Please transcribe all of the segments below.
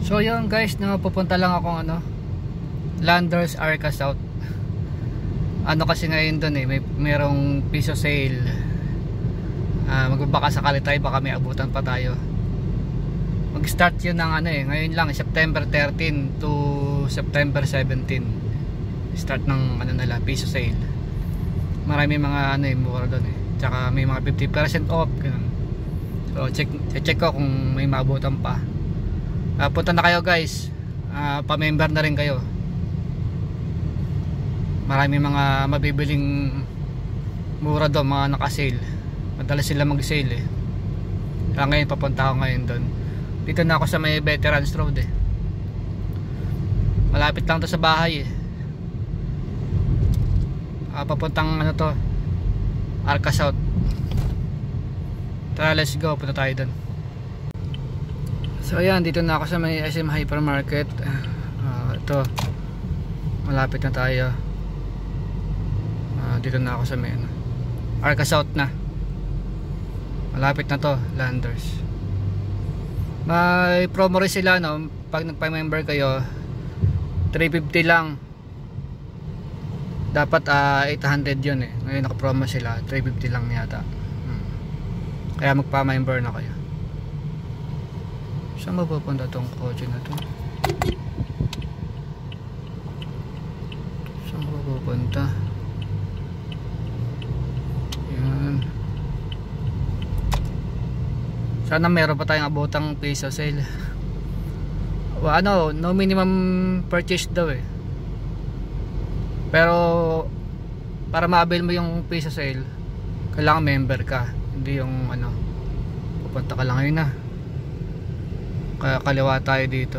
So yun guys, pupunta lang ako Landers Arca South. Kasi ngayon doon merong piso sale. Magbabaka sakali tayo, baka may abutan pa tayo. Mag-start yun ng ngayon lang, September 13 to September 17. Start ng nila, piso sale. Marami mga mura doon Tsaka may mga 50% off ganun. So check ko kung may maabutan pa. Punta na kayo guys. Pa-member na rin kayo. Marami mga mabibiling mura doon, mga naka-sale. Madalas sila mag-sale Kaya ngayon papunta ako ngayon doon. Dito na ako sa may Veterans Road Malapit lang to sa bahay Papuntang Arca South. Tara, let's go, punta tayo doon. So ayan, dito na ako sa may SM Hypermarket. Ito, malapit na tayo. Dito na ako sa may Arca South na. Malapit na to, Landers. May promo rin sila pag nagpa-member kayo, 350 lang. Dapat 800 yun Ngayon naka-promo sila, 350 lang yata. Kaya magpa-member na kayo. Saan mapupunta tong kotse na to? Saan mapupunta? Yan. Sana meron pa tayong abotang piso sale. No minimum purchase daw Pero para ma-avail mo yung piso sale, kailangan member ka. Hindi yung pupunta ka lang ngayon Kaya kaliwa tayo dito.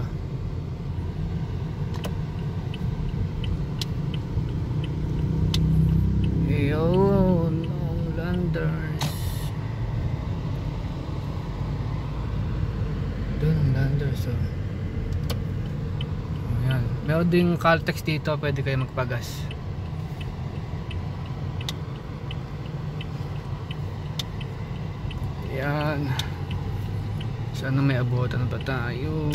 Ayun, Landers. Doon, Landers Ayan. Meron ding Caltex dito, pwede kayo magpagas. Ayan. Sana may abutan pa tayo.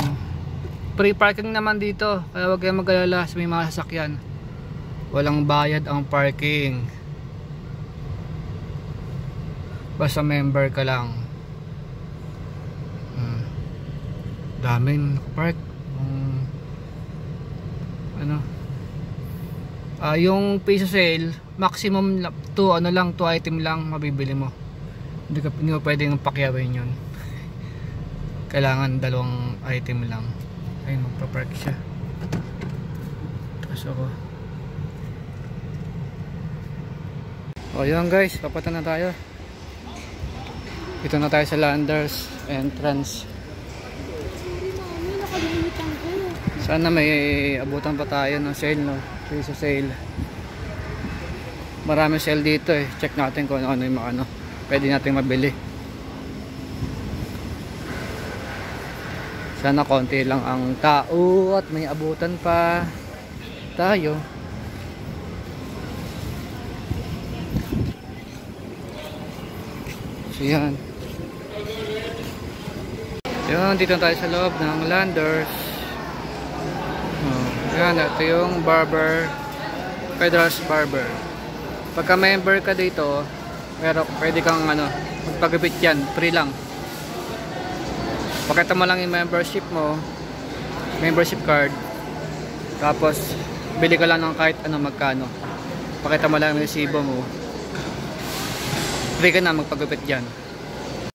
Free parking naman dito, kaya huwag kayong mag-alala sa may mga sasakyan. Walang bayad ang parking. Basta member ka lang. Daming park. Yung piso sale, maximum 2 item lang mabibili mo. Hindi mo pwedeng pakyawin yun. Kailangan 2 item lang. Ay, magpa-park siya. Tapos ako. Yun guys, papunta na tayo. Dito na tayo sa Landers entrance. Sana may abutan pa tayo ng sale piso sale. Marami sale dito Check natin kung ano yung pwede natin mabili. Sana konti lang ang tao at may abutan pa tayo. So yan. Dito tayo sa loob ng Landers. Yan, ito yung barber, Federal's Barber. Pagka member ka dito, pero pwede kang magpagupit yan, free lang. Pakita mo lang yung membership mo, membership card, tapos bili ka lang ng kahit magkano. Pakita mo lang yung resibo mo, free ka na magpagupit dyan.